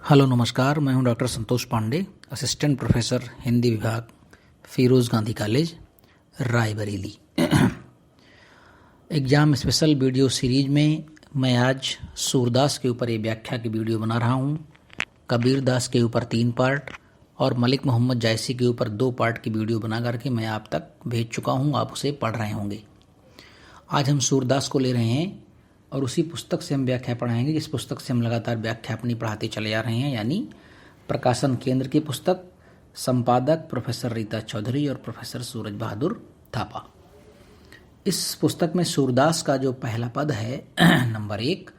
Hello नमस्कार, मैं हूं doctor Santosh Pandey, assistant professor Hindi विभाग, Firoz Gandhi college, Raebareli. Exam special video series में मैं आज सूरदास के ऊपर एक व्याख्या की वीडियो बना रहा हूं, कबीर दास के ऊपर 3 पार्ट और मलिक मोहम्मद जायसी के ऊपर 2 पार्ट की वीडियो बना करके मैं आप तक भेज चुका हूं। आप उसे पढ़ रहे होंगे। आज हम सूरदास को ले रहे हैं और उसी पुस्तक से हम व्याख्या पढ़ाएंगे, जिस पुस्तक से हम लगातार व्याख्या अपनी पढ़ाते चले जा रहे हैं, यानी प्रकाशन केंद्र की पुस्तक, संपादक प्रोफेसर रीता चौधरी और प्रोफेसर सूरज बहादुर थापा। इस पुस्तक में सूरदास का जो पहला पद है नंबर 1,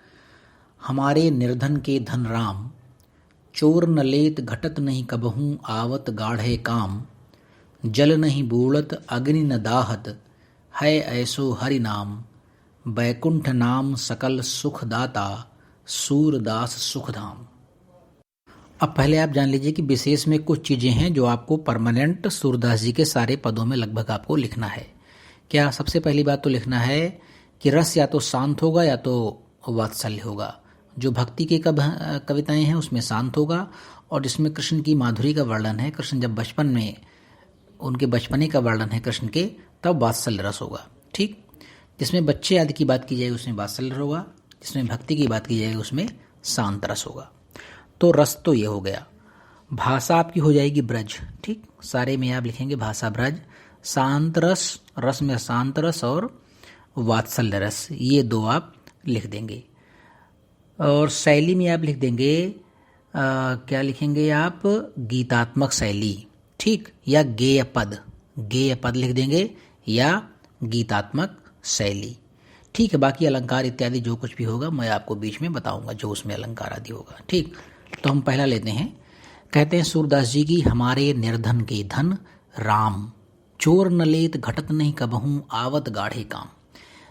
हमारे निर्धन के धन राम, चोर न लेत घटत नहीं कबहूँ आवत गाढ़े काम, जल नहीं बूड़त अग्नि न दाहत है ऐसो हरि नाम, बैकुंठ नाम सकल सुख दाता सूरदास सुखधाम। अब पहले आप जान लीजिए कि विशेष में कुछ चीजें हैं जो आपको परमानेंट सूरदास जी के सारे पदों में लगभग आपको लिखना है। क्या? सबसे पहली बात तो लिखना है कि रस या तो शांत होगा या तो वात्सल्य होगा। जो भक्ति की कविताएं हैं उसमें शांत होगा, और जिसमें कृष्ण की माधुरी का वर्णन है, कृष्ण जब बचपन में, उनके बचपने का वर्णन है कृष्ण के, तब वात्सल्य रस होगा। ठीक, जिसमें बच्चे आदि की बात की जाए उसमें वात्सल्य होगा, जिसमें भक्ति की बात की जाए उसमें शांत रस होगा। तो रस तो ये हो गया। भाषा आपकी हो जाएगी ब्रज। ठीक, सारे में आप लिखेंगे भाषा ब्रज, शांत रस, रस में शांत रस और वात्सल्य रस, ये 2 आप लिख देंगे। और शैली में आप लिख देंगे क्या लिखेंगे आप? गीतात्मक शैली। ठीक, या गेय पद लिख देंगे, या गीतात्मक शैली। ठीक है, बाकी अलंकार इत्यादि जो कुछ भी होगा मैं आपको बीच में बताऊंगा, जो उसमें अलंकार आदि होगा। ठीक, तो हम पहला लेते हैं। कहते हैं सूरदास जी की, हमारे निर्धन के धन राम, चोर न लेत घटत नहीं कबहूँ आवत गाढ़े काम।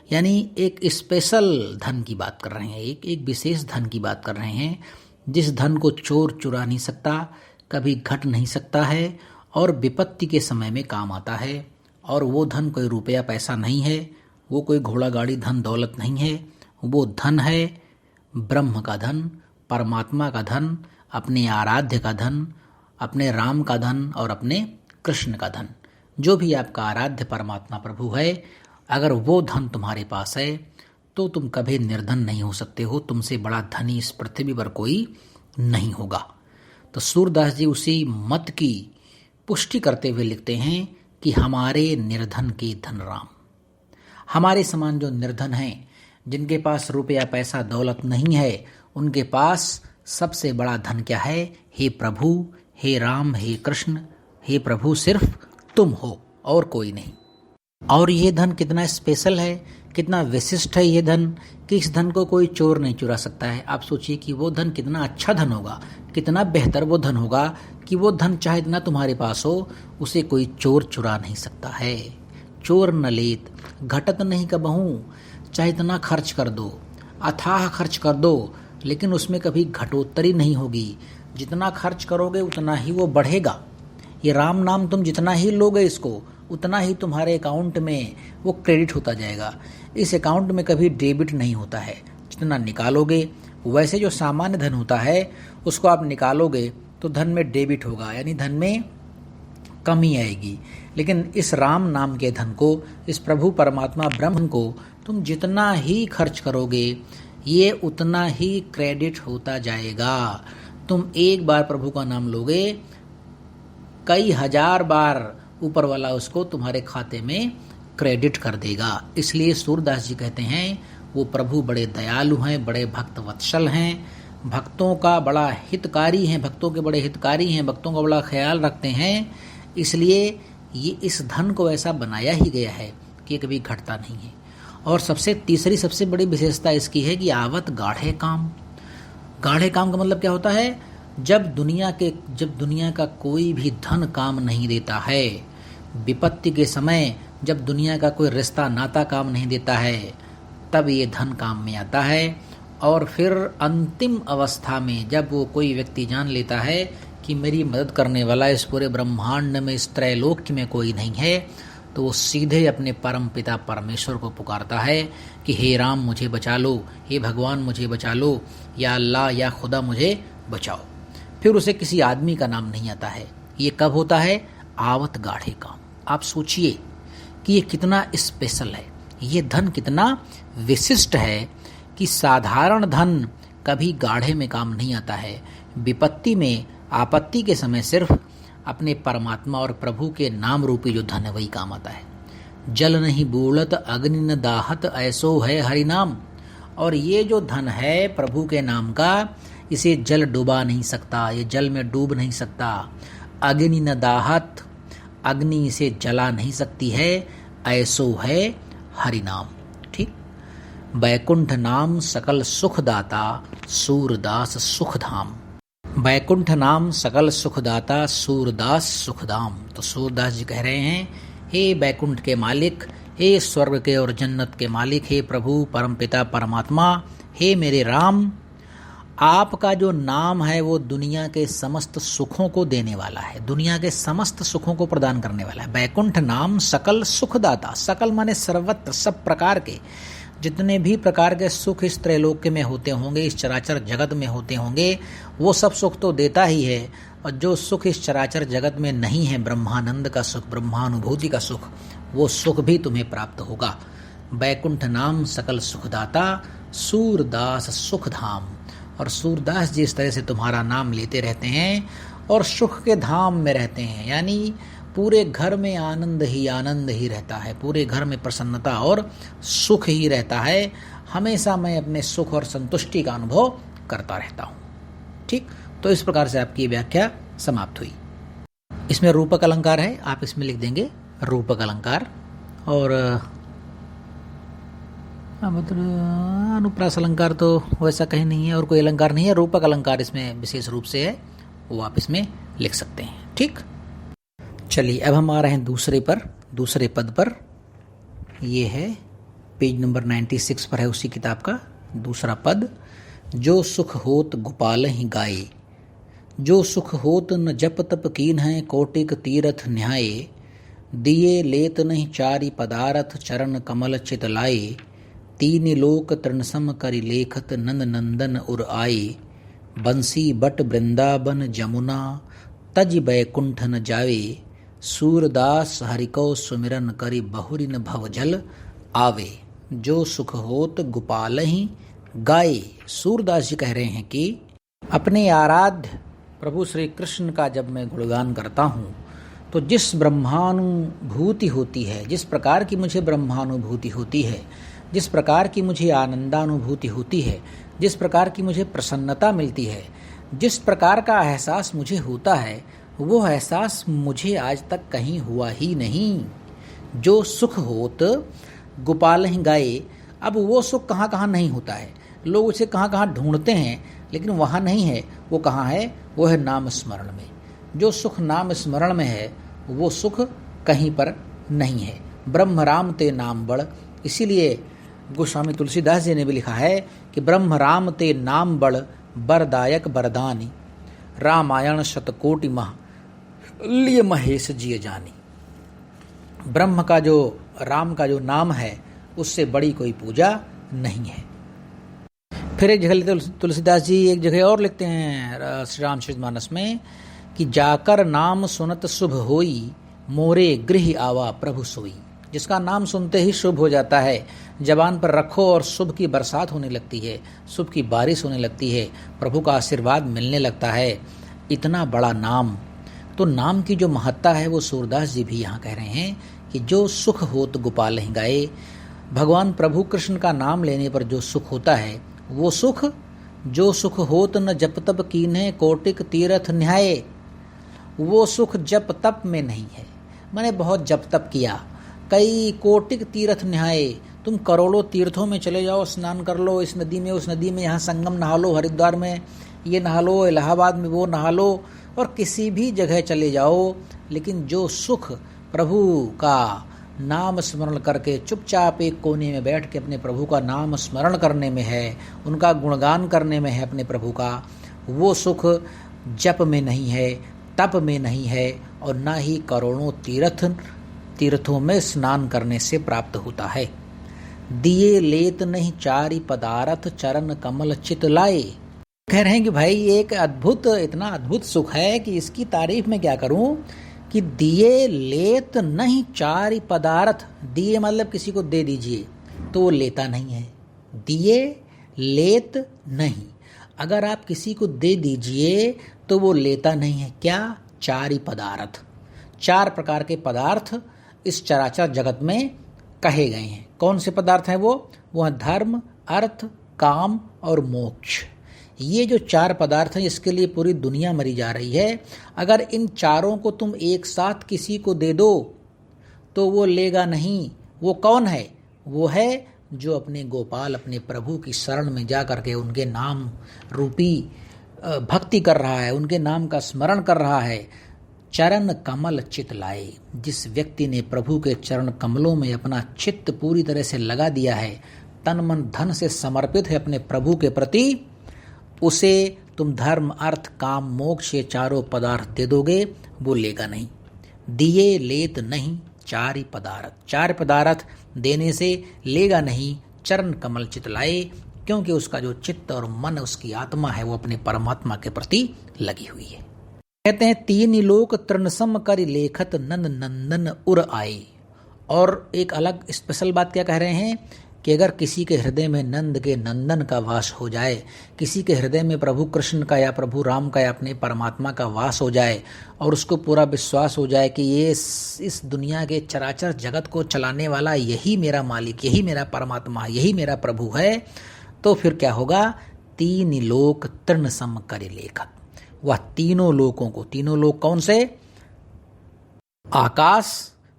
यानी एक स्पेशल धन की बात कर रहे हैं, एक विशेष धन की बात कर रहे हैं, जिस धन को चोर चुरा नहीं सकता, कभी घट नहीं सकता है, और विपत्ति के समय में काम आता है। और वो धन कोई रुपया पैसा नहीं है, वो कोई घोड़ा गाड़ी धन दौलत नहीं है, वो धन है ब्रह्म का धन, परमात्मा का धन, अपने आराध्य का धन, अपने राम का धन और अपने कृष्ण का धन। जो भी आपका आराध्य परमात्मा प्रभु है, अगर वो धन तुम्हारे पास है तो तुम कभी निर्धन नहीं हो सकते हो। तुमसे बड़ा धनी इस पृथ्वी पर कोई नहीं होगा। तो सूरदास जी उसी मत की पुष्टि करते हुए लिखते हैं कि हमारे निर्धन के धन राम। हमारे समान जो निर्धन हैं, जिनके पास रुपया पैसा दौलत नहीं है, उनके पास सबसे बड़ा धन क्या है? हे प्रभु, हे राम, हे कृष्ण, हे प्रभु, सिर्फ तुम हो और कोई नहीं। और ये धन कितना स्पेशल है, कितना विशिष्ट है ये धन, कि इस धन को कोई चोर नहीं चुरा सकता है। आप सोचिए कि वो धन कितना अच्छा धन होगा, कितना बेहतर वो धन होगा, कि वो धन चाहे इतना तुम्हारे पास हो, उसे कोई चोर चुरा नहीं सकता है। चोर न लेत घटत नहीं कबहूँ, चाहे इतना खर्च कर दो, अथाह खर्च कर दो, लेकिन उसमें कभी घटोत्तरी नहीं होगी। जितना खर्च करोगे उतना ही वो बढ़ेगा। ये राम नाम तुम जितना ही लोगे इसको, उतना ही तुम्हारे अकाउंट में वो क्रेडिट होता जाएगा। इस अकाउंट में कभी डेबिट नहीं होता है। जितना निकालोगे, वैसे जो सामान्य धन होता है उसको आप निकालोगे तो धन में डेबिट होगा, यानी धन में कमी आएगी। लेकिन इस राम नाम के धन को, इस प्रभु परमात्मा ब्रह्म को तुम जितना ही खर्च करोगे, ये उतना ही क्रेडिट होता जाएगा। तुम एक बार प्रभु का नाम लोगे, कई हजार बार ऊपर वाला उसको तुम्हारे खाते में क्रेडिट कर देगा। इसलिए सूरदास जी कहते हैं वो प्रभु बड़े दयालु हैं, बड़े भक्त वत्सल हैं, भक्तों का बड़ा हितकारी हैं, भक्तों के बड़े हितकारी हैं, भक्तों का बड़ा ख्याल रखते हैं। इसलिए ये इस धन को ऐसा बनाया ही गया है कि ये कभी घटता नहीं है। और तीसरी सबसे बड़ी विशेषता इसकी है कि आवत गाढ़े काम। गाढ़े काम का मतलब क्या होता है? जब दुनिया का कोई भी धन काम नहीं देता है, विपत्ति के समय जब दुनिया का कोई रिश्ता नाता काम नहीं देता है, तब ये धन काम में आता है। और फिर अंतिम अवस्था में जब वो कोई व्यक्ति जान लेता है कि मेरी मदद करने वाला इस पूरे ब्रह्मांड में, इस त्रैलोक्य में कोई नहीं है, तो वो सीधे अपने परम पिता परमेश्वर को पुकारता है कि हे राम मुझे बचा लो, हे भगवान मुझे बचा लो, या अल्लाह या खुदा मुझे बचाओ। फिर उसे किसी आदमी का नाम नहीं आता है। ये कब होता है? आवत गाढ़े काम। आप सोचिए कि ये कितना स्पेशल है, ये धन कितना विशिष्ट है कि साधारण धन कभी गाढ़े में काम नहीं आता है। विपत्ति में, आपत्ति के समय सिर्फ अपने परमात्मा और प्रभु के नाम रूपी जो धन है वही काम आता है। जल नहीं बूढ़त अग्नि न दाहत ऐसो है हरि नाम। और ये जो धन है प्रभु के नाम का, इसे जल डुबा नहीं सकता, ये जल में डूब नहीं सकता। अग्नि न दाहत, अग्नि इसे जला नहीं सकती है। ऐसो है हरि नाम। ठीक। बैकुंठ नाम सकल सुखदाता सूरदास सुखधाम। बैकुंठ नाम सकल सुखदाता सूरदास सुखधाम। तो सूरदास जी कह रहे हैं, हे बैकुंठ के मालिक, हे स्वर्ग के और जन्नत के मालिक, हे प्रभु परमपिता परमात्मा, हे मेरे राम, आपका जो नाम है वो दुनिया के समस्त सुखों को देने वाला है, दुनिया के समस्त सुखों को प्रदान करने वाला है। बैकुंठ नाम सकल सुखदाता। सकल माने सर्वत्र, सब प्रकार के जितने भी प्रकार के सुख इस त्रैलोक्य में होते होंगे, इस चराचर जगत में होते होंगे, वो सब सुख तो देता ही है। और जो सुख इस चराचर जगत में नहीं है, ब्रह्मानंद का सुख, ब्रह्मानुभूति का सुख, वो सुख भी तुम्हें प्राप्त होगा। बैकुंठ नाम सकल सुखदाता सूरदास सुखधाम। और सूरदास जी इस तरह से तुम्हारा नाम लेते रहते हैं और सुख के धाम में रहते हैं, यानी पूरे घर में आनंद ही रहता है, पूरे घर में प्रसन्नता और सुख ही रहता है। हमेशा मैं अपने सुख और संतुष्टि का अनुभव करता रहता हूँ। ठीक। तो इस प्रकार से आपकी व्याख्या समाप्त हुई। इसमें रूपक अलंकार है, आप इसमें लिख देंगे रूपक अलंकार। और अनुप्रास अलंकार तो वैसा कहीं नहीं है और कोई अलंकार नहीं है। रूपक अलंकार इसमें विशेष रूप से है, वो आप इसमें लिख सकते हैं। ठीक। चलिए अब हम आ रहे हैं दूसरे पद पर। ये है पेज नंबर 96 पर है उसी किताब का दूसरा पद। जो सुख होत गोपाल ही गाए, जो सुख होत न जप तप कीन है कोटिक तीरथ न्याय। दिए लेत नहीं चारि पदारथ चरण कमल चित लाए। तीन लोक तृणसम करि लेखत नंद नंदन उर आए। बंसी बट वृंदावन जमुना तज बैकुंठ न जावे। सूरदास हरिको सुमिरन करि बहुरिन भवजल आवे। जो सुख होत गोपाल ही गाए। सूरदास जी कह रहे हैं कि अपने आराध्य प्रभु श्री कृष्ण का जब मैं गुणगान करता हूँ तो जिस ब्रह्मानुभूति होती है, जिस प्रकार की मुझे ब्रह्मानुभूति होती है, जिस प्रकार की मुझे आनंदानुभूति होती है, जिस प्रकार की मुझे प्रसन्नता मिलती है, जिस प्रकार का एहसास मुझे होता है, वो एहसास मुझे आज तक कहीं हुआ ही नहीं। जो सुख होत गोपाल ही गाए। अब वो सुख कहाँ कहाँ नहीं होता है, लोग उसे कहाँ कहाँ ढूंढते हैं, लेकिन वहाँ नहीं है। वो कहाँ है? वो है नाम स्मरण में। जो सुख नाम स्मरण में है वो सुख कहीं पर नहीं है। ब्रह्म राम ते नाम बड़। इसीलिए गोस्वामी तुलसीदास जी ने भी लिखा है कि ब्रह्म राम ते नाम बड़ बरदायक बरदानी। रामायण शतकोटि मह लिय महेश जिय जानी। ब्रह्म का जो, राम का जो नाम है उससे बड़ी कोई पूजा नहीं है। फिर एक जगह तुलसीदास जी एक जगह और लिखते हैं श्री रामचरितमानस में कि जाकर नाम सुनत शुभ होई मोरे गृह आवा प्रभु सोई। जिसका नाम सुनते ही शुभ हो जाता है, जबान पर रखो और शुभ की बरसात होने लगती है, शुभ की बारिश होने लगती है, प्रभु का आशीर्वाद मिलने लगता है। इतना बड़ा नाम, तो नाम की जो महत्ता है वो सूरदास जी भी यहाँ कह रहे हैं कि जो सुख होत गोपाल ही गाए। भगवान प्रभु कृष्ण का नाम लेने पर जो सुख होता है वो सुख, जो सुख होत न जप तप कीन्हे कोटिक तीर्थ न्याय। वो सुख जप तप में नहीं है। मैंने बहुत जप तप किया, कई कोटिक तीर्थ न्याय। तुम करोड़ों तीर्थों में चले जाओ, स्नान कर लो, इस नदी में उस नदी में, यहाँ संगम नहा लो, हरिद्वार में ये नहा लो, इलाहाबाद में वो नहा लो, और किसी भी जगह चले जाओ, लेकिन जो सुख प्रभु का नाम स्मरण करके चुपचाप एक कोने में बैठ के अपने प्रभु का नाम स्मरण करने में है, उनका गुणगान करने में है अपने प्रभु का, वो सुख जप में नहीं है, तप में नहीं है, और ना ही करोड़ों तीर्थों में स्नान करने से प्राप्त होता है। दिए लेत नहीं चारि पदारथ चरण कमल चित लाए। कह रहे हैं कि भाई एक अद्भुत, इतना अद्भुत सुख है कि इसकी तारीफ में क्या करूं, कि दिए लेत नहीं चारि पदार्थ। दिए मतलब किसी को दे दीजिए तो वो लेता नहीं है। दिए लेत नहीं, अगर आप किसी को दे दीजिए तो वो लेता नहीं है। क्या? चारि पदार्थ, 4 प्रकार के पदार्थ इस चराचर जगत में कहे गए हैं। कौन से पदार्थ हैं वो? वह धर्म, अर्थ, काम और मोक्ष। ये जो 4 पदार्थ हैं, इसके लिए पूरी दुनिया मरी जा रही है। अगर इन चारों को तुम एक साथ किसी को दे दो तो वो लेगा नहीं। वो कौन है? वो है जो अपने गोपाल, अपने प्रभु की शरण में जा करके उनके नाम रूपी भक्ति कर रहा है, उनके नाम का स्मरण कर रहा है। चरण कमल चित लाए, जिस व्यक्ति ने प्रभु के चरण कमलों में अपना चित्त पूरी तरह से लगा दिया है, तन मन धन से समर्पित है अपने प्रभु के प्रति, उसे तुम धर्म, अर्थ, काम, मोक्ष ये चारों पदार्थ दे दोगे, वो लेगा नहीं। दिए लेत नहीं चारि पदार्थ, 4 पदार्थ देने से लेगा नहीं। चरण कमल चित लाए, क्योंकि उसका जो चित्त और मन, उसकी आत्मा है, वो अपने परमात्मा के प्रति लगी हुई है। कहते हैं 3 लोक तृणसम कर लेखत नंद नंदन उर आए। और एक अलग स्पेशल बात क्या कह रहे हैं कि अगर किसी के हृदय में नंद के नंदन का वास हो जाए, किसी के हृदय में प्रभु कृष्ण का या प्रभु राम का या अपने परमात्मा का वास हो जाए, और उसको पूरा विश्वास हो जाए कि ये इस दुनिया के चराचर जगत को चलाने वाला यही मेरा मालिक, यही मेरा परमात्मा, यही मेरा प्रभु है, तो फिर क्या होगा? 3 लोक तृण सम कर लेखत। वह तीनों लोकों को, तीनों लोक कौन से? आकाश,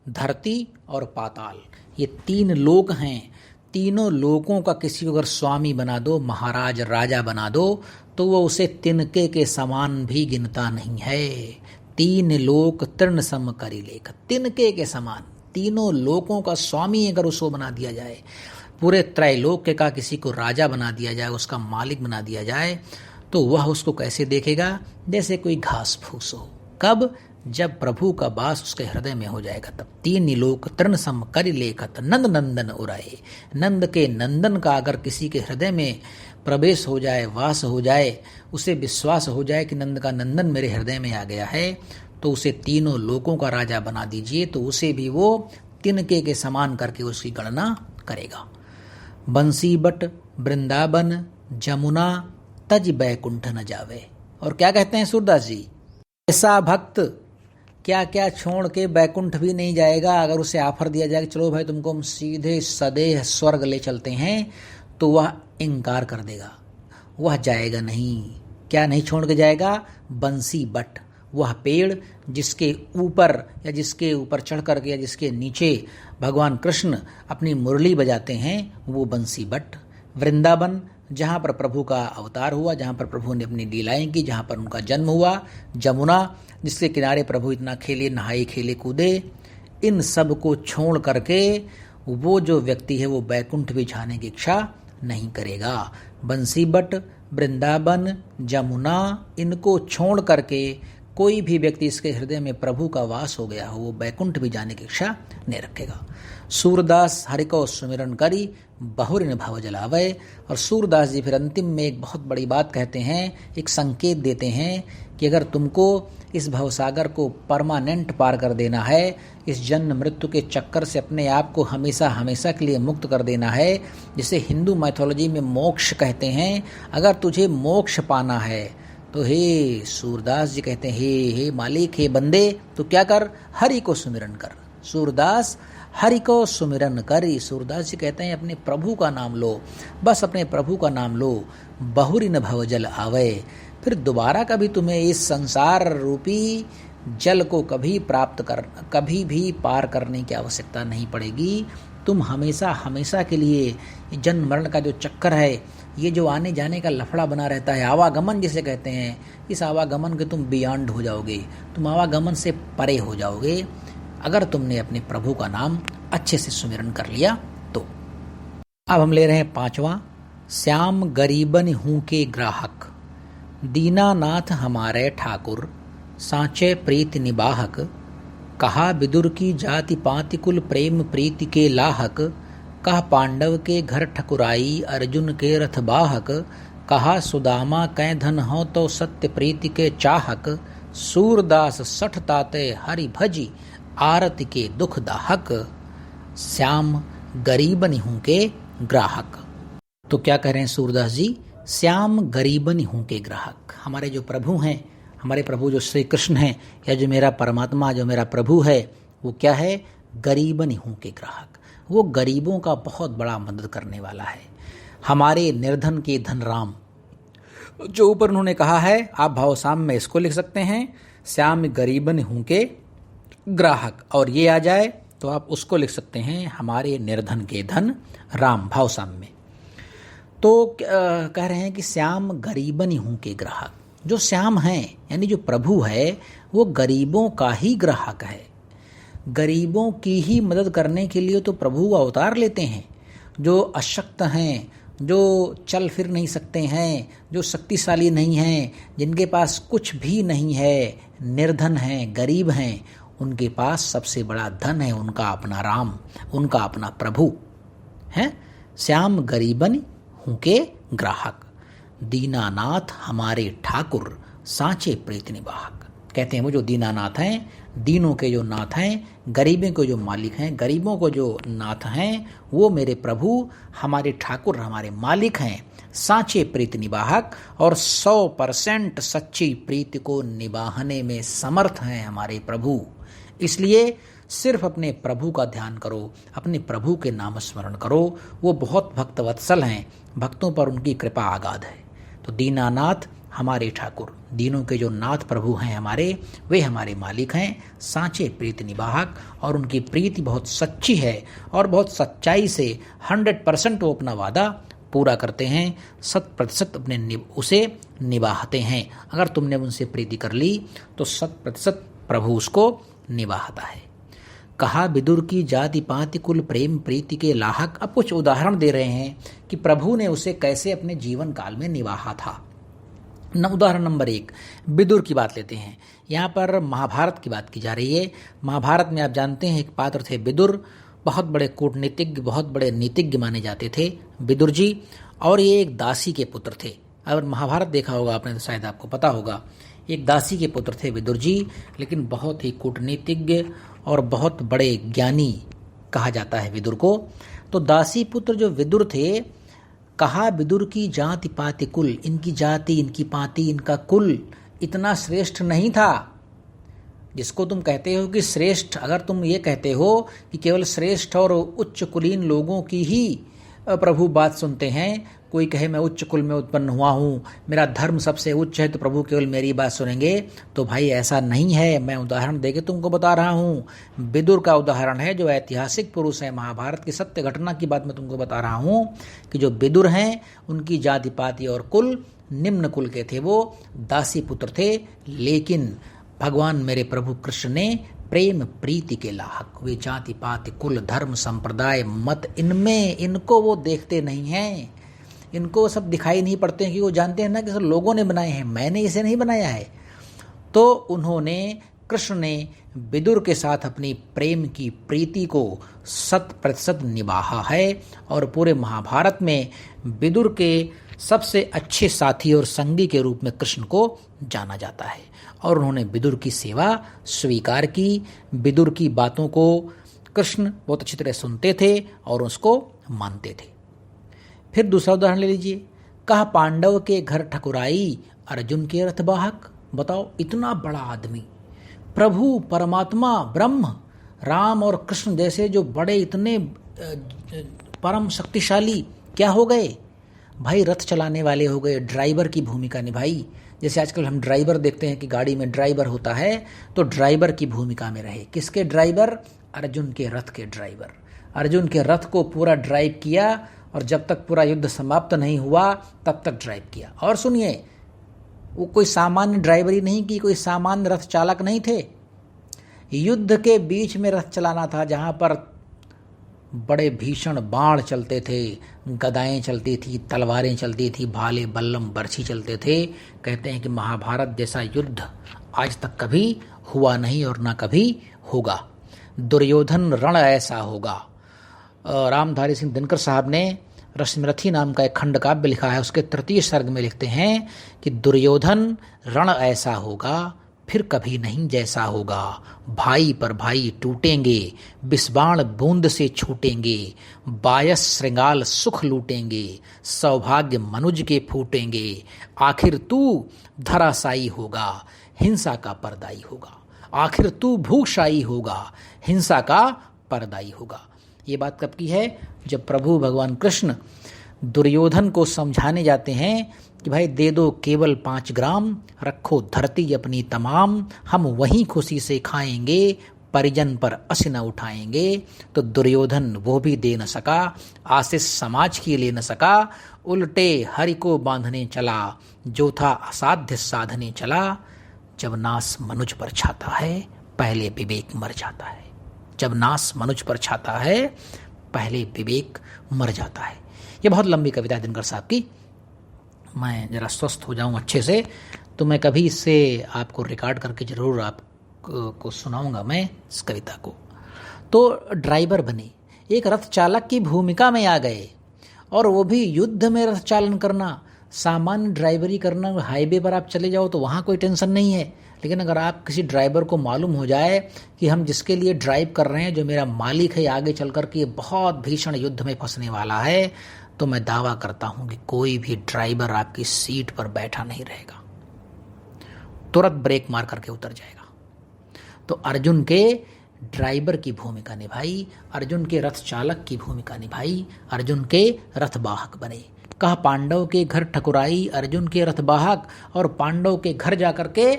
धरती और पाताल, ये 3 लोक हैं। तीनों लोकों का किसी को अगर स्वामी बना दो, महाराज, राजा बना दो, तो वो उसे तिनके के समान भी गिनता नहीं है। 3 लोक तृण सम करि लेखत, तिनके के समान, तीनों लोकों का स्वामी अगर उसको बना दिया जाए, पूरे त्रैलोक्य का किसी को राजा बना दिया जाए, उसका मालिक बना दिया जाए, तो वह उसको कैसे देखेगा? जैसे कोई घास फूस हो। कब? जब प्रभु का वास उसके हृदय में हो जाएगा तब। 3 लोक तृण सम करि लेखत नंद नंदन उराए। नंद के नंदन का अगर किसी के हृदय में प्रवेश हो जाए, वास हो जाए, उसे विश्वास हो जाए कि नंद का नंदन मेरे हृदय में आ गया है, तो उसे तीनों लोकों का राजा बना दीजिए, तो उसे भी वो तिनके के समान करके उसकी गणना करेगा। बंसी बट वृंदावन जमुना तज बैकुंठ न जावे। और क्या कहते हैं सूरदास जी? ऐसा भक्त क्या क्या छोड़ के बैकुंठ भी नहीं जाएगा। अगर उसे ऑफर दिया जाए कि चलो भाई तुमको हम सीधे सदैह स्वर्ग ले चलते हैं, तो वह इनकार कर देगा, वह जाएगा नहीं। क्या नहीं छोड़ के जाएगा? बंसी बट, वह पेड़ जिसके ऊपर या जिसके ऊपर चढ़ करके या जिसके नीचे भगवान कृष्ण अपनी मुरली बजाते हैं, वो बंसी बट। वृंदावन, जहाँ पर प्रभु का अवतार हुआ, जहाँ पर प्रभु ने अपनी लीलाएं की, जहाँ पर उनका जन्म हुआ। जमुना, जिसके किनारे प्रभु इतना खेले, नहाए, खेले, कूदे। इन सब को छोड़ करके वो जो व्यक्ति है वो बैकुंठ भी जाने की इच्छा नहीं करेगा। बंसी बट, वृंदावन, जमुना, इनको छोड़ करके कोई भी व्यक्ति इसके हृदय में प्रभु का वास हो गया हो, वो बैकुंठ भी जाने की इच्छा नहीं रखेगा। सूरदास हरि को सुमिरन करी बहुरिन भव जलावय। और सूरदास जी फिर अंतिम में एक बहुत बड़ी बात कहते हैं, एक संकेत देते हैं कि अगर तुमको इस भवसागर को परमानेंट पार कर देना है, इस जन्म मृत्यु के चक्कर से अपने आप को हमेशा हमेशा के लिए मुक्त कर देना है, जिसे हिंदू मैथोलॉजी में मोक्ष कहते हैं, अगर तुझे मोक्ष पाना है तो हे सूरदास जी कहते हैं, हे मालिक, हे बंदे, तो क्या कर? हरि को सुमिरन कर। सूरदास हरि को सुमिरन करी। सूरदास जी कहते हैं अपने प्रभु का नाम लो, बस अपने प्रभु का नाम लो। बहुरिन भवजल आवे, फिर दोबारा कभी तुम्हें इस संसार रूपी जल को कभी भी पार करने की आवश्यकता नहीं पड़ेगी। तुम हमेशा हमेशा के लिए जन्म मरण का जो चक्कर है, ये जो आने जाने का लफड़ा बना रहता है, आवागमन जिसे कहते हैं, इस आवागमन के तुम बियॉन्ड हो जाओगे, तुम आवागमन से परे हो जाओगे, अगर तुमने अपने प्रभु का नाम अच्छे से सुमिरन कर लिया तो। अब हम ले रहे हैं 5वां। श्याम गरीबन हूँ के ग्राहक, दीनानाथ हमारे ठाकुर, सांचे प्रीत निबाहक, कहा विदुर की जाति पाति कुल प्रेम प्रीति के लाहक, कह पांडव के घर ठकुराई अर्जुन के रथ बाहक, कहा सुदामा कै धन हो तो सत्य प्रीति के चाहक, सूरदास सठ ताते हरि भजी आरती के दुख दाहक, श्याम गरीबन हूं के ग्राहक। तो क्या कह रहे हैं सूरदास जी? श्याम गरीबन हूं के ग्राहक। हमारे जो प्रभु हैं, हमारे प्रभु जो श्री कृष्ण हैं, या जो मेरा परमात्मा, जो मेरा प्रभु है, वो क्या है? गरीबन हूं के ग्राहक। वो गरीबों का बहुत बड़ा मदद करने वाला है। हमारे निर्धन के धन राम, जो ऊपर उन्होंने कहा है, आप भावसाम में इसको लिख सकते हैं, श्याम गरीबन हूं के ग्राहक, और ये आ जाए तो आप उसको लिख सकते हैं, हमारे निर्धन के धन राम, भावसाम में। तो कह रहे हैं कि श्याम गरीबन हूं के ग्राहक। जो श्याम हैं यानी जो प्रभु है, वो गरीबों का ही ग्राहक है। गरीबों की ही मदद करने के लिए तो प्रभु अवतार लेते हैं। जो अशक्त हैं, जो चल फिर नहीं सकते हैं, जो शक्तिशाली नहीं हैं, जिनके पास कुछ भी नहीं है, निर्धन हैं, गरीब हैं, उनके पास सबसे बड़ा धन है उनका अपना राम, उनका अपना प्रभु है। श्याम गरीबन हूं के ग्राहक, दीनानाथ हमारे ठाकुर, सांचे प्रीति निवाहक। कहते हैं वो जो दीनानाथ हैं, दीनों के जो नाथ हैं, गरीबों के जो मालिक हैं, गरीबों को जो नाथ हैं, वो मेरे प्रभु हमारे ठाकुर, हमारे मालिक हैं। सांचे प्रीति निवाहक, और 100% सच्ची प्रीति को निभाने में समर्थ हैं हमारे प्रभु। इसलिए सिर्फ अपने प्रभु का ध्यान करो, अपने प्रभु के नाम स्मरण करो। वो बहुत भक्तवत्सल हैं, भक्तों पर उनकी कृपा आगाध है। तो दीनानाथ हमारे ठाकुर, दीनों के जो नाथ प्रभु हैं हमारे, वे हमारे मालिक हैं। सांचे प्रीति निवाहक, और उनकी प्रीति बहुत सच्ची है, और बहुत सच्चाई से 100% वो अपना वादा पूरा करते हैं, 100% अपने उसे निभाते हैं। अगर तुमने उनसे प्रीति कर ली तो 100% प्रभु उसको निभाता है। कहा विदुर की जाति पाति कुल प्रेम प्रीति के लाहक। अब कुछ उदाहरण दे रहे हैं कि प्रभु ने उसे कैसे अपने जीवन काल में निभाया था। उदाहरण नंबर 1, विदुर की बात लेते हैं। यहाँ पर महाभारत की बात की जा रही है। महाभारत में आप जानते हैं एक पात्र थे विदुर, बहुत बड़े कूटनीतिज्ञ, बहुत बड़े नीतिज्ञ माने जाते थे विदुर जी, और ये एक दासी के पुत्र थे। अगर महाभारत देखा होगा आपने तो शायद आपको पता होगा, एक दासी के पुत्र थे विदुर जी, लेकिन बहुत ही कूटनीतिज्ञ और बहुत बड़े ज्ञानी कहा जाता है विदुर को। तो दासी पुत्र जो विदुर थे, कहा विदुर की जाति पाति कुल, इनकी जाति, इनकी पाति, इनका कुल इतना श्रेष्ठ नहीं था जिसको तुम कहते हो कि श्रेष्ठ। अगर तुम ये कहते हो कि केवल श्रेष्ठ और उच्च कुलीन लोगों की ही प्रभु बात सुनते हैं, कोई कहे मैं उच्च कुल में उत्पन्न हुआ हूँ, मेरा धर्म सबसे उच्च है, तो प्रभु केवल मेरी बात सुनेंगे, तो भाई ऐसा नहीं है। मैं उदाहरण देके तुमको बता रहा हूँ। विदुर का उदाहरण है, जो ऐतिहासिक पुरुष है, महाभारत की सत्य घटना की बात मैं तुमको बता रहा हूँ कि जो विदुर हैं उनकी जाति पाति और कुल निम्न कुल के थे, वो दासी पुत्र थे। लेकिन भगवान मेरे प्रभु कृष्ण ने प्रेम प्रीति के लाहक, वे जाति पाति कुल धर्म संप्रदाय मत, इनमें इनको वो देखते नहीं हैं, इनको सब दिखाई नहीं पड़ते हैं, कि वो जानते हैं ना कि सब लोगों ने बनाए हैं, मैंने इसे नहीं बनाया है। तो उन्होंने, कृष्ण ने विदुर के साथ अपनी प्रेम की प्रीति को 100% निभाया है, और पूरे महाभारत में विदुर के सबसे अच्छे साथी और संगी के रूप में कृष्ण को जाना जाता है। और उन्होंने विदुर की सेवा स्वीकार की, विदुर की बातों को कृष्ण बहुत अच्छी तरह सुनते थे और उसको मानते थे। फिर दूसरा उदाहरण ले लीजिए, कहा पांडव के घर ठकुराई, अर्जुन के रथवाहक। बताओ, इतना बड़ा आदमी, प्रभु परमात्मा ब्रह्म राम और कृष्ण जैसे जो बड़े इतने परम शक्तिशाली क्या हो गए भाई? रथ चलाने वाले हो गए, ड्राइवर की भूमिका निभाई। जैसे आजकल हम ड्राइवर देखते हैं कि गाड़ी में ड्राइवर होता है, तो ड्राइवर की भूमिका में रहे। किसके ड्राइवर? अर्जुन के रथ के ड्राइवर। अर्जुन के रथ को पूरा ड्राइव किया, और जब तक पूरा युद्ध समाप्त नहीं हुआ तब तक ड्राइव किया। और सुनिए, वो कोई सामान्य ड्राइवरी नहीं की, कोई सामान्य रथ चालक नहीं थे। युद्ध के बीच में रथ चलाना था, जहां पर बड़े भीषण बाण चलते थे, गदाएं चलती थी, तलवारें चलती थी, भाले बल्लम बरछी चलते थे। कहते हैं कि महाभारत जैसा युद्ध आज तक कभी हुआ नहीं और ना कभी होगा। दुर्योधन रण ऐसा होगा। रामधारी सिंह दिनकर साहब ने रश्मिरथी नाम का एक खंड काव्य लिखा है, उसके तृतीय सर्ग में लिखते हैं कि दुर्योधन रण ऐसा होगा फिर कभी नहीं जैसा होगा, भाई पर भाई टूटेंगे, बिस्बाण बूंद से छूटेंगे, बायस श्रृंगाल सुख लूटेंगे, सौभाग्य मनुज के फूटेंगे, आखिर तू धराशायी होगा, हिंसा का परदाई होगा, आखिर तू भूषाई होगा, हिंसा का परदाई होगा। ये बात कब की है? जब प्रभु भगवान कृष्ण दुर्योधन को समझाने जाते हैं कि भाई दे दो केवल 5 ग्राम, रखो धरती अपनी तमाम, हम वहीं खुशी से खाएंगे, परिजन पर अस न उठाएंगे। तो दुर्योधन वो भी दे न सका, आशीष समाज की ले न सका, उल्टे हरि को बांधने चला, जो था असाध्य साधने चला। जब नाश मनुज पर छाता है पहले विवेक मर जाता है, जब नाश मनुज पर छाता है पहले विवेक मर जाता है। ये बहुत लंबी कविता है दिनकर साहब की। मैं जरा स्वस्थ हो जाऊं अच्छे से तो मैं कभी इससे आपको रिकॉर्ड करके ज़रूर आपको सुनाऊंगा मैं इस कविता को। तो ड्राइवर बने, एक रथ चालक की भूमिका में आ गए, और वो भी युद्ध में रथ चालन करना। सामान्य ड्राइवरी करना, हाईवे पर आप चले जाओ तो वहाँ कोई टेंशन नहीं है, लेकिन अगर आप किसी ड्राइवर को मालूम हो जाए कि हम जिसके लिए ड्राइव कर रहे हैं, जो मेरा मालिक है, आगे चल कर के बहुत भीषण युद्ध में फंसने वाला है, तो मैं दावा करता हूं कि कोई भी ड्राइवर आपकी सीट पर बैठा नहीं रहेगा, तुरंत ब्रेक मार करके उतर जाएगा। तो अर्जुन के ड्राइवर की भूमिका निभाई, अर्जुन के रथ चालक की भूमिका निभाई, अर्जुन के रथवाहक बने। कहा पांडव के घर ठकुराई अर्जुन के रथवाहक, और पांडव के घर जाकर के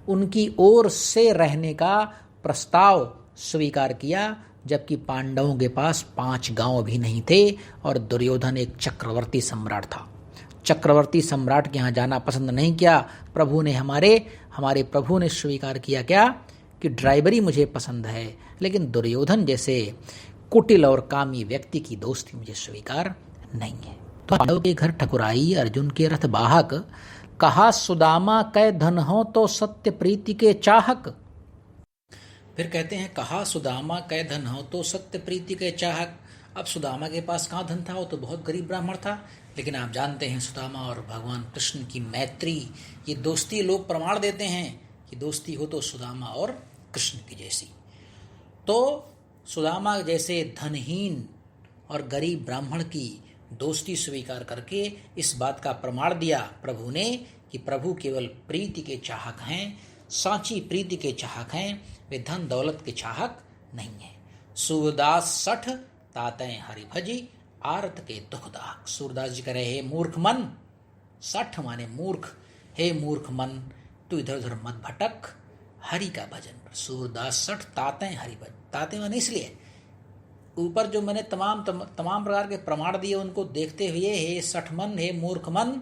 उनकी ओर से रहने का प्रस्ताव स्वीकार किया, जबकि पांडवों के पास 5 गांव भी नहीं थे, और दुर्योधन एक चक्रवर्ती सम्राट था। चक्रवर्ती सम्राट के यहाँ जाना पसंद नहीं किया। प्रभु ने हमारे प्रभु ने स्वीकार किया क्या कि ड्राइवरी मुझे पसंद है, लेकिन दुर्योधन जैसे कुटिल और कामी व्यक्ति की दोस्ती मुझे स्वीकार नहीं है। तो पांडव के घर ठकुराई अर्जुन के रथवाहक, कहा सुदामा कै धन हो तो सत्य प्रीति के चाहक। फिर कहते हैं कहा सुदामा कै धन हो तो सत्य प्रीति के चाहक। अब सुदामा के पास कहाँ धन था, वो तो बहुत गरीब ब्राह्मण था, लेकिन आप जानते हैं सुदामा और भगवान कृष्ण की मैत्री, ये दोस्ती लोग प्रमाण देते हैं कि दोस्ती हो तो सुदामा और कृष्ण की जैसी। तो सुदामा जैसे धनहीन और गरीब ब्राह्मण की दोस्ती स्वीकार करके इस बात का प्रमाण दिया प्रभु ने कि प्रभु केवल प्रीति के चाहक हैं, सांची प्रीति के चाहक हैं, वे धन दौलत के चाहक नहीं हैं। सूरदास सठ तातय हरि भजी, आरत के दुखदाहक। सूरदास जी कह रहे हे मूर्ख मन, सठ माने मूर्ख, हे मूर्ख मन तू इधर उधर मत भटक, हरि का भजन कर। सूरदास सठ तातय हरि भज, ताते माने इसलिए ऊपर जो मैंने तमाम प्रकार के प्रमाण दिए उनको देखते हुए हे सठ मन, हे मूर्ख मन,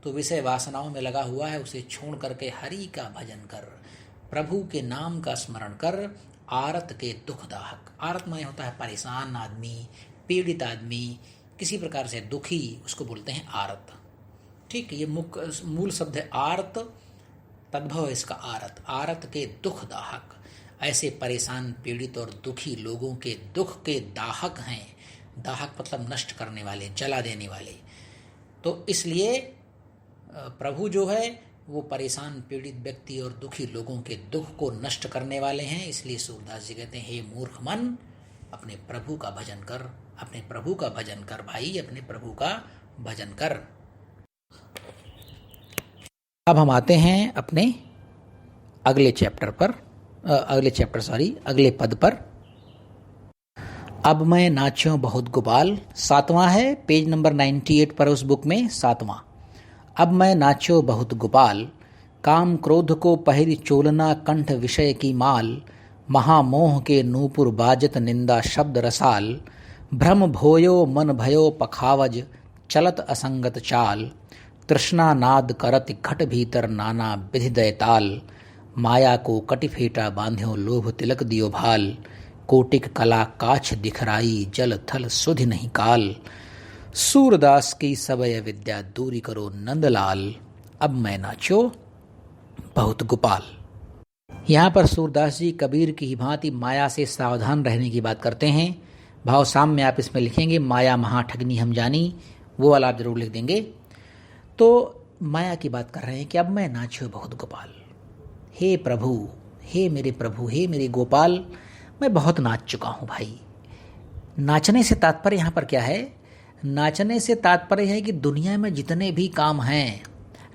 तो विषय वासनाओं में लगा हुआ है, उसे छोड़ करके हरि का भजन कर, प्रभु के नाम का स्मरण कर। आरत के दुखदाहक, आरत माने होता है परेशान आदमी, पीड़ित आदमी, किसी प्रकार से दुखी, उसको बोलते हैं आरत। ठीक, ये मूल शब्द है आरत, तद्भव इसका आरत। आरत के दुखदाहक, ऐसे परेशान पीड़ित और दुखी लोगों के दुख के दाहक हैं। दाहक मतलब नष्ट करने वाले, जला देने वाले। तो इसलिए प्रभु जो है वो परेशान पीड़ित व्यक्ति और दुखी लोगों के दुख को नष्ट करने वाले हैं। इसलिए सूरदास जी कहते हैं हे मूर्ख मन, अपने प्रभु का भजन कर, अपने प्रभु का भजन कर भाई, अपने प्रभु का भजन कर। अब हम आते हैं अपने अगले पद पर। अब मैं नाच्यों बहुत गोपाल, 7वां है, पेज नंबर 98 पर उस बुक में 7वां। अब मैं नाच्यो बहुत गोपाल, काम क्रोध को पहिर चोलना कंठ विषय की माल, महामोह के नूपुर बाजत निंदा शब्द रसाल, भ्रम भोयो मन भयो पखावज चलत असंगत चाल, तृष्णा नाद करत घट भीतर नाना विधि दैताल, माया को कटि फेटा बांध्यो लोभ तिलक दियो भाल, कोटिक कला काछ दिखराई जल थल सुधि नहीं काल, सूरदास की सबय विद्या दूरी करो नंदलाल, अब मैं नाचो बहुत गोपाल। यहाँ पर सूरदास जी कबीर की भांति माया से सावधान रहने की बात करते हैं। भाव साम में आप इसमें लिखेंगे माया महा ठगनी हम जानी, वो वाला आप जरूर लिख देंगे। तो माया की बात कर रहे हैं कि अब मैं नाचो बहुत गोपाल, हे प्रभु, हे मेरे प्रभु, हे मेरे गोपाल, मैं बहुत नाच चुका हूँ भाई। नाचने से तात्पर्य यहाँ पर क्या है? नाचने से तात्पर्य है कि दुनिया में जितने भी काम हैं,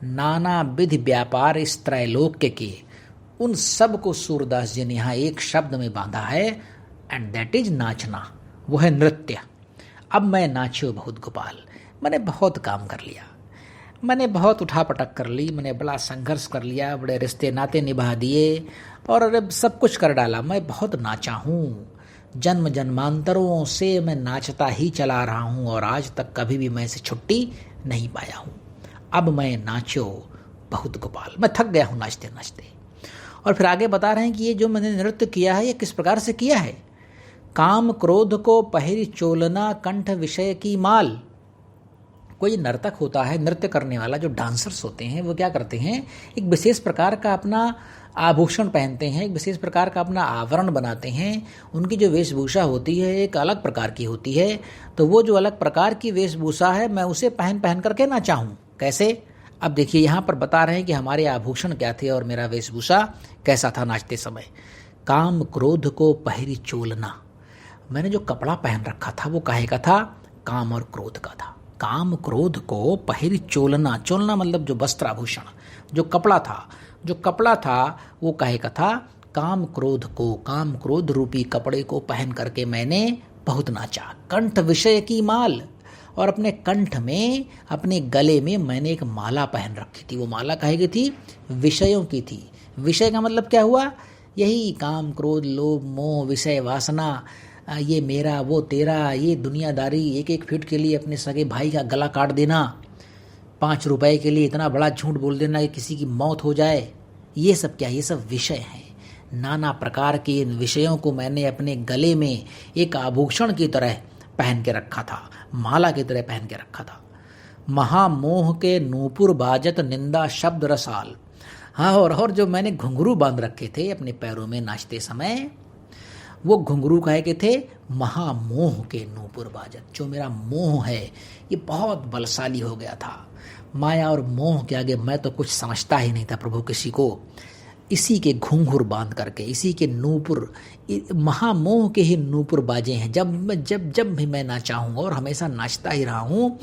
नाना विधि व्यापार इस त्रैलोक्य के, उन सब को सूरदास जी ने यहाँ एक शब्द में बांधा है, एंड दैट इज नाचना, वो है नृत्य। अब मैं नाचो बहुत गोपाल, मैंने बहुत काम कर लिया, मैंने बहुत उठापटक कर ली, मैंने बड़ा संघर्ष कर लिया, बड़े रिश्ते नाते निभा दिए और सब कुछ कर डाला, मैं बहुत नाचा हूँ, जन्म जन्मांतरों से मैं नाचता ही चला रहा हूँ और आज तक कभी भी मैं इसे छुट्टी नहीं पाया हूँ। अब मैं नाचो बहुत गोपाल, मैं थक गया हूँ नाचते नाचते। और फिर आगे बता रहे हैं कि ये जो मैंने नृत्य किया है ये किस प्रकार से किया है। काम क्रोध को पहिर चोलना कंठ विषय की माल। कोई नर्तक होता है, नृत्य करने वाला, जो डांसर्स होते हैं, वो क्या करते हैं, एक विशेष प्रकार का अपना आभूषण पहनते हैं, एक विशेष प्रकार का अपना आवरण बनाते हैं, उनकी जो वेशभूषा होती है एक अलग प्रकार की होती है। तो वो जो अलग प्रकार की वेशभूषा है मैं उसे पहन पहन करके नाचा हूँ। कैसे? अब देखिए यहाँ पर बता रहे हैं कि हमारे आभूषण क्या थे और मेरा वेशभूषा कैसा था नाचते समय। काम क्रोध को पहिरी चोलना, मैंने जो कपड़ा पहन रखा था वो काहे का था? काम और क्रोध का था। काम क्रोध को पहिर चोलना, चोलना मतलब जो वस्त्र आभूषण, जो कपड़ा था वो काहे का था? काम क्रोध को, काम क्रोध रूपी कपड़े को पहन करके मैंने बहुत नाचा। कंठ विषय की माल, और अपने कंठ में, अपने गले में मैंने एक माला पहन रखी थी। वो माला काहे की थी? विषयों की थी। विषय का मतलब क्या हुआ? यही काम क्रोध लोभ मोह विषय वासना, ये मेरा वो तेरा, ये दुनियादारी, एक एक फीट के लिए अपने सगे भाई का गला काट देना, 5 रुपए के लिए इतना बड़ा झूठ बोल देना कि किसी की मौत हो जाए, ये सब क्या? ये सब विषय हैं। नाना प्रकार के इन विषयों को मैंने अपने गले में एक आभूषण की तरह पहन के रखा था, माला की तरह पहन के रखा था। महामोह के नूपुर बाजत निंदा शब्द रसाल। हाँ, और जो मैंने घुंघरू बांध रखे थे अपने पैरों में नाचते समय, वो घुंघरू काहे के थे? महामोह के नूपुर बाजत। जो मेरा मोह है ये बहुत बलशाली हो गया था। माया और मोह के आगे मैं तो कुछ समझता ही नहीं था प्रभु किसी को। इसी के घुंघरू बांध करके, इसी के नूपुर, महामोह के ही नूपुर बाजे हैं। जब भी मैं नाचा हूँ और हमेशा नाचता ही रहा हूँ,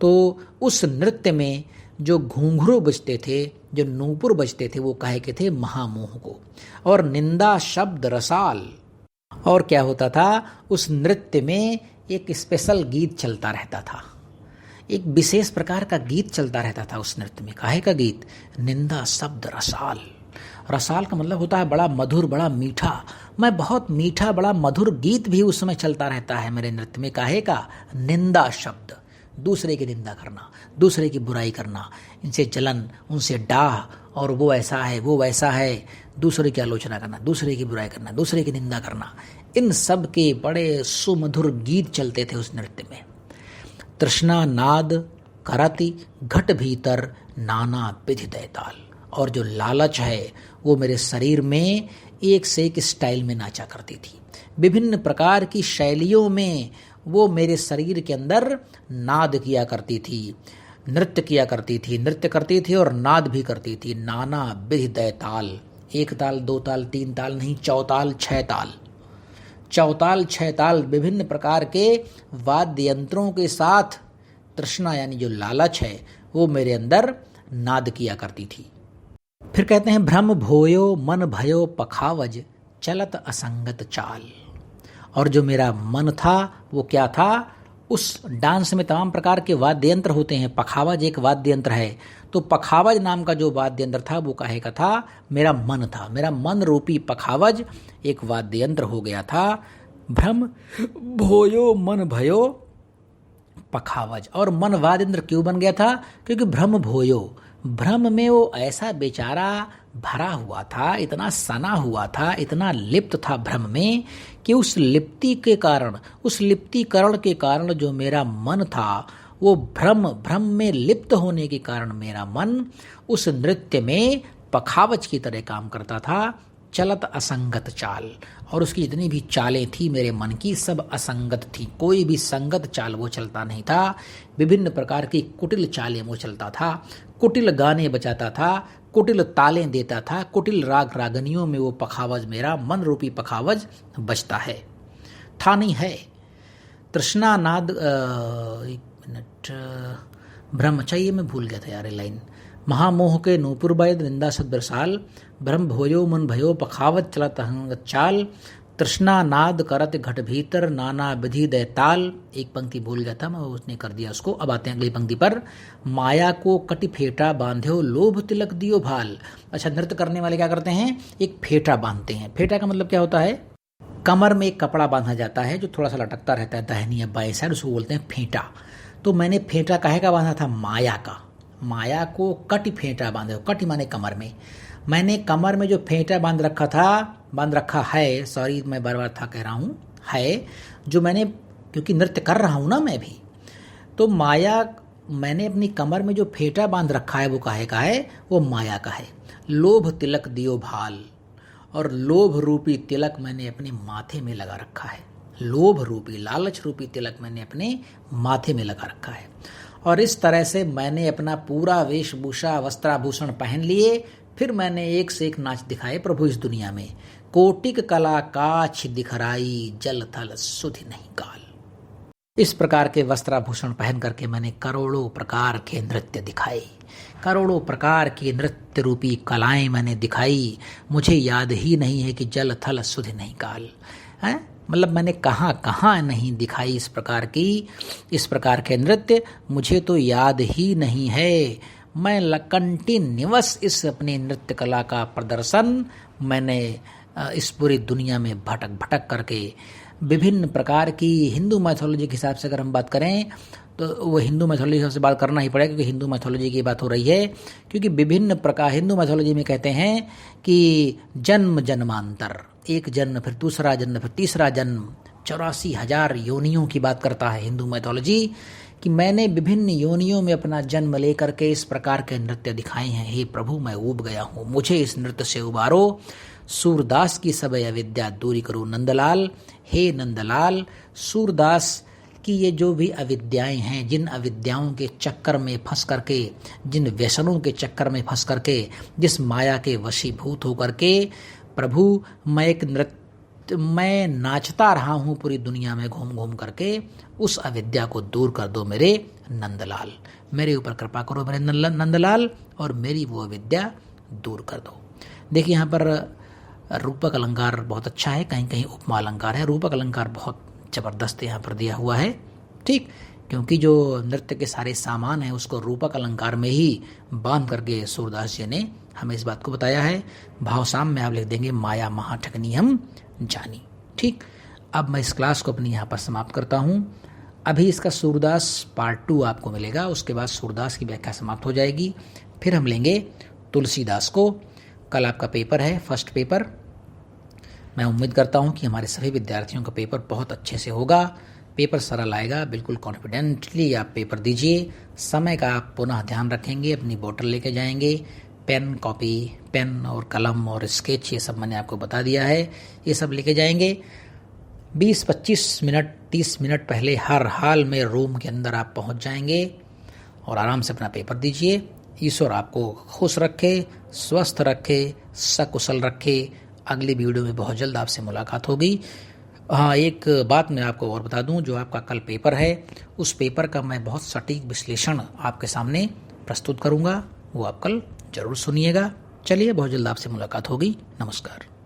तो उस नृत्य में जो घुंघरू बजते थे, जो नूपुर बजते थे, वो काहे के थे? महामोह को। और निंदा शब्द रसाल, और क्या होता था? उस नृत्य में एक स्पेशल गीत चलता रहता था, एक विशेष प्रकार का गीत चलता रहता था उस नृत्य में। काहे का गीत? निंदा शब्द रसाल। रसाल का मतलब होता है बड़ा मधुर, बड़ा मीठा। मैं बहुत मीठा, बड़ा मधुर गीत भी उस समय चलता रहता है मेरे नृत्य में। काहे का? निंदा शब्द, दूसरे की निंदा करना, दूसरे की बुराई करना, इनसे जलन, उनसे डाह, और वो ऐसा है, वो वैसा है, दूसरे की आलोचना करना, दूसरे की बुराई करना, दूसरे की निंदा करना, इन सब के बड़े सुमधुर गीत चलते थे उस नृत्य में। तृष्णा नाद करति घट भीतर नाना विधि दैताल। और जो लालच है वो मेरे शरीर में एक से एक स्टाइल में नाचा करती थी। विभिन्न प्रकार की शैलियों में वो मेरे शरीर के अंदर नाद किया करती थी, नृत्य किया करती थी, नृत्य करती थी और नाद भी करती थी। नाना विधि दैताल, 1 ताल 2 ताल 3 ताल नहीं, 4 ताल 6 ताल, 4 ताल 6 ताल विभिन्न प्रकार के वाद्य यंत्रों के साथ तृष्णा यानी जो लालच है वो मेरे अंदर नाद किया करती थी। फिर कहते हैं भ्रम भोयो मन भयो पखावज चलत असंगत चाल। और जो मेरा मन था वो क्या था? उस डांस में तमाम प्रकार के वाद्य यंत्र होते हैं, पखावज एक वाद्य यंत्र है, तो पखावज नाम का जो वाद्य यंत्र था वो काहे का था? मेरा मन था। मेरा मन रूपी पखावज एक वाद्य यंत्र हो गया था। भ्रम भोयो मन भयो पखावज। और मन वाद्य यंत्र क्यों बन गया था? क्योंकि भ्रम भोयो, भ्रम में वो ऐसा बेचारा भरा हुआ था, इतना सना हुआ था, इतना लिप्त था भ्रम में कि उस लिप्ति के कारण, उस लिप्तीकरण के कारण जो मेरा मन था वो भ्रम में लिप्त होने के कारण मेरा मन उस नृत्य में पखावज की तरह काम करता था। चलत असंगत चाल, और उसकी जितनी भी चालें थी मेरे मन की सब असंगत थी, कोई भी संगत चाल वो चलता नहीं था। विभिन्न प्रकार की कुटिल चालें वो चलता था, कुटिल गाने बजाता था, कुटिल तालें देता था, कुटिल राग रागनियों में वो पखावज मेरा मन रूपी पखावज बजता है। था नहीं है तृष्णा नाद एक मिनट ब्रह्मचर्य में भूल गया था यार लाइन। महामोह के नूपुर बैद निंदा सदृसाल, ब्रह्म भोयो मन भयो पखावत चलत हंगत चाल, तृष्णा नाद करत घट भीतर नाना विधि दय ताल। एक पंक्ति भूल गया था मैं, उसने कर दिया उसको। अब आते हैं अगली पंक्ति पर। माया को कटि फेटा बांध्यो लोभ तिलक दियो भाल। अच्छा, नृत्य करने वाले क्या करते हैं, एक फेटा बांधते हैं। फेटा का मतलब क्या होता है, कमर में एक कपड़ा बांधा जाता है जो थोड़ा सा लटकता रहता है दाहिनी या बाएं साइड, उसको बोलते हैं फेंटा। तो मैंने फेंटा काहे का बांधा था, माया का। माया को कटि फेंटा बांधे, कटि माने कमर में। मैंने कमर में जो फेंटा बांध रखा है, सॉरी मैं बार बार था कह रहा हूँ, है जो मैंने, क्योंकि नृत्य कर रहा हूँ ना मैं भी, तो माया मैंने अपनी कमर में जो फेंटा बांध रखा है वो काहे का है, वो माया का है। लोभ तिलक दियो भाल, और लोभ रूपी तिलक मैंने अपने माथे में लगा रखा है। लोभ रूपी, लालच रूपी तिलक मैंने अपने माथे में लगा रखा है। और इस तरह से मैंने अपना पूरा वेशभूषा वस्त्राभूषण पहन लिए, फिर मैंने एक से एक नाच दिखाए प्रभु इस दुनिया में। कोटिक कला काछ दिखराई, जल थल सुधि नहीं काल। इस प्रकार के वस्त्राभूषण पहन करके मैंने करोड़ों प्रकार के नृत्य दिखाए, करोड़ों प्रकार की नृत्य रूपी कलाएं मैंने दिखाई। मुझे याद ही नहीं है कि जल थल सुधि नहीं काल है, मतलब मैंने कहाँ कहाँ नहीं दिखाई इस प्रकार के नृत्य, मुझे तो याद ही नहीं है। मैं कंटिन्यूअस इस अपने नृत्य कला का प्रदर्शन मैंने इस पूरी दुनिया में भटक भटक करके विभिन्न प्रकार की, हिंदू मैथोलॉजी के हिसाब से अगर हम बात करें तो वो हिंदू मैथोलॉजी से बात करना ही पड़ेगा, क्योंकि हिंदू मैथोलॉजी की बात हो रही है। क्योंकि विभिन्न प्रकार हिंदू मैथोलॉजी में कहते हैं कि जन्म जन्मांतर, एक जन्म फिर दूसरा जन्म फिर तीसरा जन्म, 84,000 योनियों की बात करता है हिंदू मैथोलॉजी, कि मैंने विभिन्न योनियों में अपना जन्म लेकर के इस प्रकार के नृत्य दिखाए हैं। हे प्रभु, मैं ऊब गया हूँ, मुझे इस नृत्य से उबारो। सूरदास की सब अविद्या दूरी करो नंदलाल। हे नंदलाल, सूरदास कि ये जो भी अविद्याएं हैं, जिन अविद्याओं के चक्कर में फंस करके, जिन व्यसनों के चक्कर में फंस करके, जिस माया के वशीभूत होकर के प्रभु मैं नाचता रहा हूँ पूरी दुनिया में घूम घूम करके, उस अविद्या को दूर कर दो मेरे नंदलाल। मेरे ऊपर कृपा करो मेरे नंदलाल, और मेरी वो अविद्या दूर कर दो। देखिए यहाँ पर रूपक अलंकार बहुत अच्छा है, कहीं कहीं उपमा अलंकार है। रूपक अलंकार बहुत जबरदस्त यहाँ पर दिया हुआ है, ठीक, क्योंकि जो नृत्य के सारे सामान हैं उसको रूपक अलंकार में ही बांध करके सूरदास जी ने हमें इस बात को बताया है। भाव साम में आप लिख देंगे माया महा ठगनी हम जानी। ठीक, अब मैं इस क्लास को अपनी यहाँ पर समाप्त करता हूँ। अभी इसका सूरदास पार्ट 2 आपको मिलेगा, उसके बाद सूरदास की व्याख्या समाप्त हो जाएगी। फिर हम लेंगे तुलसीदास को। कल आपका पेपर है, फर्स्ट पेपर। मैं उम्मीद करता हूं कि हमारे सभी विद्यार्थियों का पेपर बहुत अच्छे से होगा, पेपर सरल आएगा। बिल्कुल कॉन्फिडेंटली आप पेपर दीजिए। समय का आप पुनः ध्यान रखेंगे, अपनी बोतल लेके जाएंगे, पेन, कॉपी, पेन और कलम और स्केच, ये सब मैंने आपको बता दिया है, ये सब लेके जाएंगे। 20-25 मिनट 30 मिनट पहले हर हाल में रूम के अंदर आप पहुंच जाएंगे और आराम से अपना पेपर दीजिए। ईश्वर आपको खुश रखे, स्वस्थ रखे, सकुशल रखे। अगली वीडियो में बहुत जल्द आपसे मुलाकात होगी। हाँ, एक बात मैं आपको और बता दूं, जो आपका कल पेपर है उस पेपर का मैं बहुत सटीक विश्लेषण आपके सामने प्रस्तुत करूंगा, वो आप कल जरूर सुनिएगा। चलिए, बहुत जल्द आपसे मुलाकात होगी। नमस्कार।